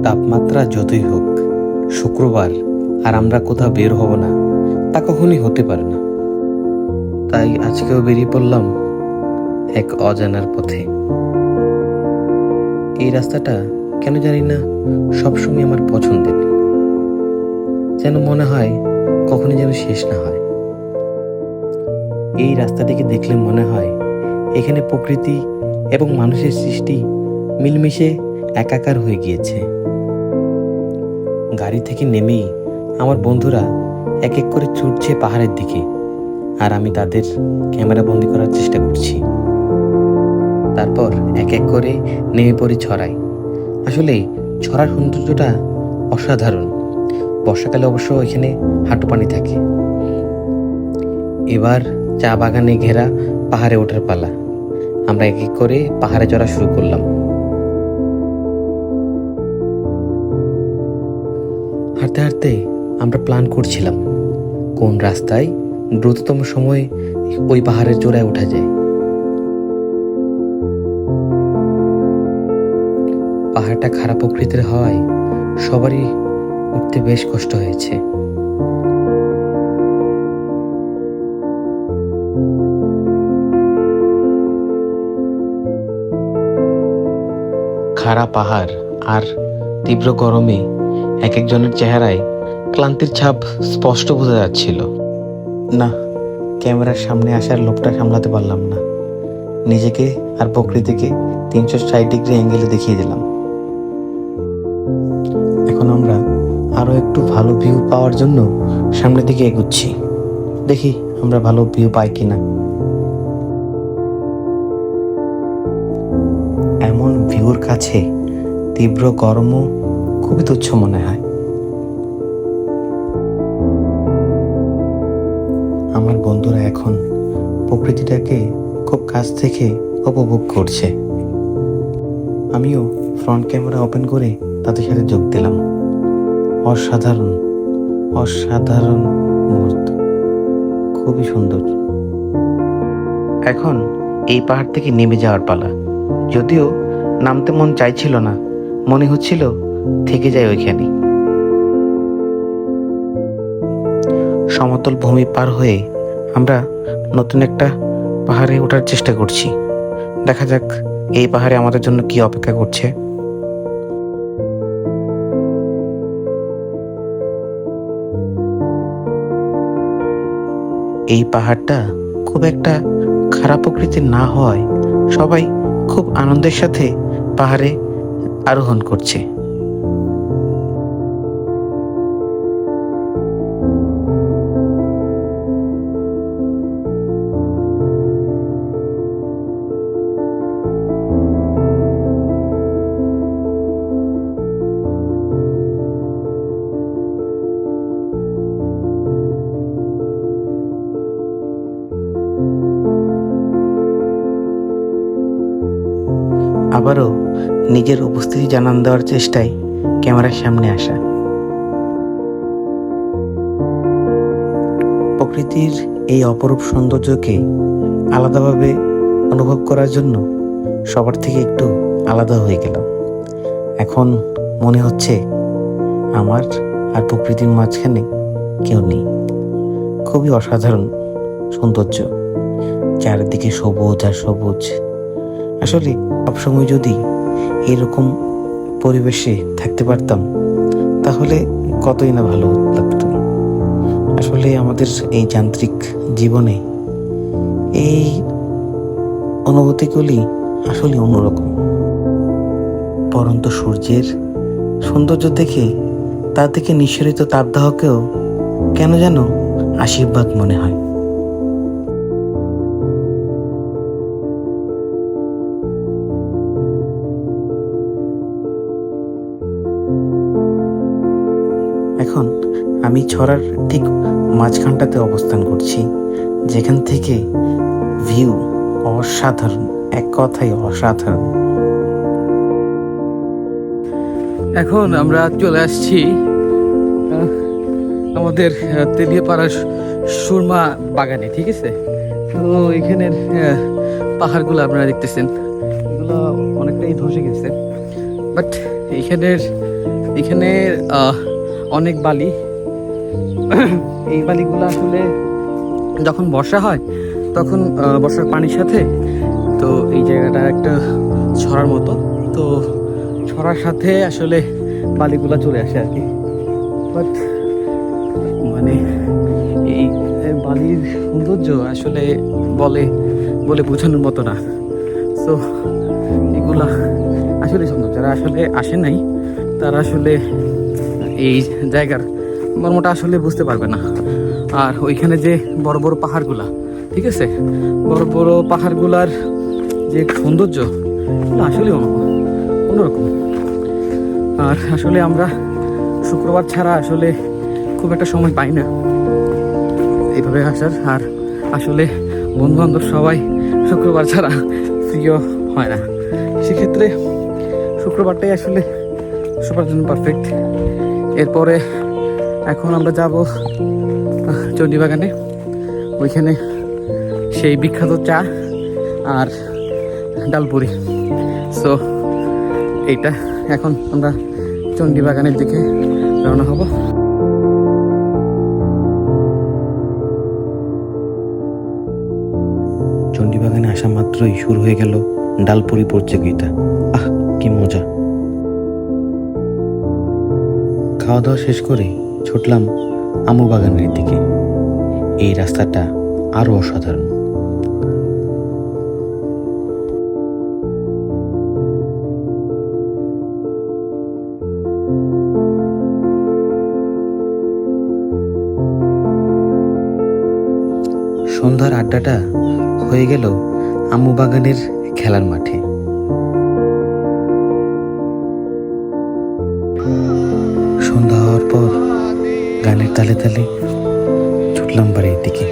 তাপমাত্রা যতই হোক, শুক্রবার আর আমরা কোথাও বের হব না তা কখনই হতে পারে না। তাই আজকেও বেরিয়ে পড়লাম এক অজানার পথে। এই রাস্তাটা কেন জানি না সবসময় আমার পছন্দের, যেন মনে হয় কখনই যেন শেষ না হয়। এই রাস্তাটিকে দেখলে মনে হয় এখানে প্রকৃতি এবং মানুষের সৃষ্টি মিলমিশে একাকার হয়ে গিয়েছে। গাড়ি থেকে নেমেই আমার বন্ধুরা এক এক করে ছুটছে পাহাড়ের দিকে, আর আমি তাদের ক্যামেরা বন্দি করার চেষ্টা করছি। তারপর এক এক করে নেমে পড়ি ছড়ায়। আসলে ছড়ার সৌন্দর্যটা অসাধারণ। বর্ষাকালে অবশ্য এখানে হাঁটু পানি থাকে। এবার চা বাগানে ঘেরা পাহাড়ে ওঠার পালা। আমরা এক এক করে পাহাড়ে চড়া শুরু করলাম। হাঁটতে হাঁটতে আমরা প্ল্যান করছিলাম কোন রাস্তায় দ্রুততম সময়ে ওই পাহাড়ের চূড়ায় ওঠা যায়। পাহাড়টা খারাপ প্রকৃতির হওয়ায় সবারই উঠতে বেশ কষ্ট হয়েছে। খাড়া পাহাড় আর তীব্র গরমে এক একজনের চেহারায় ক্লান্তির ছাপ স্পষ্ট বোঝা যাচ্ছিল। না, ক্যামেরার সামনে আসার লোভটা সামলাতে পারলাম না। নিজেকে আর প্রকৃতিকে 360 ডিগ্রি অ্যাঙ্গেলে দেখিয়ে দিলাম। এখন আমরা আরো একটু ভালো ভিউ পাওয়ার জন্য সামনের দিকে এগোচ্ছি। দেখি আমরা ভালো ভিউ পাই কিনা। এমন ভিউর কাছে তীব্র গরমও খুবই তুচ্ছ মনে হয়। আমার বন্ধুরা এখন প্রকৃতিটাকে খুব কাছ থেকে উপভোগ করছে। আমিও ফ্রন্ট ক্যামেরা ওপেন করে তাদের সাথে যোগ দিলাম। অসাধারণ অসাধারণ মুহূর্ত, খুবই সুন্দর। এখন এই পাহাড় থেকে নেমে যাওয়ার পালা। যদিও নামতে মন চাইছিল না, মনে হচ্ছিল থেকে যায় ওইখানে। সমতল ভূমি পার হয়ে আমরা নতুন একটা পাহাড়ে ওঠার চেষ্টা করছি। দেখা যাক এই পাহাড়ে আমাদের জন্য কি অপেক্ষা করছে। এই পাহাড়টা খুব একটা খারাপ প্রকৃতির না হওয়ায় সবাই খুব আনন্দের সাথে পাহাড়ে আরোহণ করছে। আবারও নিজের উপস্থিতি জানান দেওয়ার চেষ্টায় ক্যামেরার সামনে আসা। প্রকৃতির এই অপরূপ সৌন্দর্যকে আলাদাভাবে অনুভব করার জন্য সবার থেকে একটু আলাদা হয়ে গেলাম। এখন মনে হচ্ছে আমার আর প্রকৃতির মাঝখানে কেউ নেই। খুবই অসাধারণ সৌন্দর্য, চারিদিকে সবুজ আর সবুজ। আসলে সবসময় যদি এরকম পরিবেশে থাকতে পারতাম তাহলে কতই না ভালো লাগতো। আসলে আমাদের এই যান্ত্রিক জীবনে এই অনুভূতিগুলি আসলে অন্যরকম। পরন্ত সূর্যের সৌন্দর্য দেখে তার থেকে নিঃসরিত তাপদাহকেও কেন যেন আশীর্বাদ মনে হয়। এখন আমি ছড়ার ঠিক মাঝখানটাতে অবস্থান করছি, যেখান থেকে ভিউ অসাধারণ, এক কথায় অসাধারণ। এখন আমরা চলে আসছি আমাদের তেলিয়াপাড়ার সুরমা বাগানে, ঠিক আছে। তো এখানের পাহাড়গুলো আপনারা দেখতেছেন, এগুলো অনেকটাই ধসে গেছে, বাট এখানের এখানে অনেক বালি। এই বালিগুলো আসলে যখন বর্ষা হয় তখন বর্ষার পানির সাথে তো এই জায়গাটা একটা ছড়ার মতো, তো ছড়ার সাথে আসলে বালিগুলা চলে আসে আর কি। বাট মানে এই বালির সৌন্দর্য আসলে বলে বোঝানোর মতো না। সো এগুলা আসলে সুন্দর, যারা আসলে আসে নাই তারা আসলে এই জায়গার মর্মটা আসলে বুঝতে পারবে না। আর ওইখানে যে বড় বড় পাহাড়গুলা, ঠিক আছে, বড় বড় পাহাড়গুলার যে সৌন্দর্য আসলে অন্যরকম। আর আসলে আমরা শুক্রবার ছাড়া আসলে খুব একটা সময় পাই না এইভাবে আসার। আর আসলে বন্ধু বান্ধব সবাই শুক্রবার ছাড়া প্রিয় হয় না, সেক্ষেত্রে শুক্রবারটাই আসলে সবার জন্য পারফেক্ট। এরপরে এখন আমরা যাব চণ্ডীবাগানে, ওইখানে সেই বিখ্যাত চা আর ডালপুরি। সো এইটা এখন আমরা চণ্ডীবাগানের দিকে রওনা হব। চণ্ডীবাগানে আসা মাত্রই শুরু হয়ে গেল ডালপুরি প্রতিযোগিতা। আহ, কি মজা! খাওয়া দাওয়া শেষ করে ছুটলাম আমু বাগানের দিকে। এই রাস্তাটা আরো অসাধারণ। সন্ধ্যার আড্ডাটা হয়ে গেল আমু বাগানের খেলার মাঠে। সন্ধ্যা হওয়ার পর গানের তালে তালে ছুটলাম বাড়ির দিকে।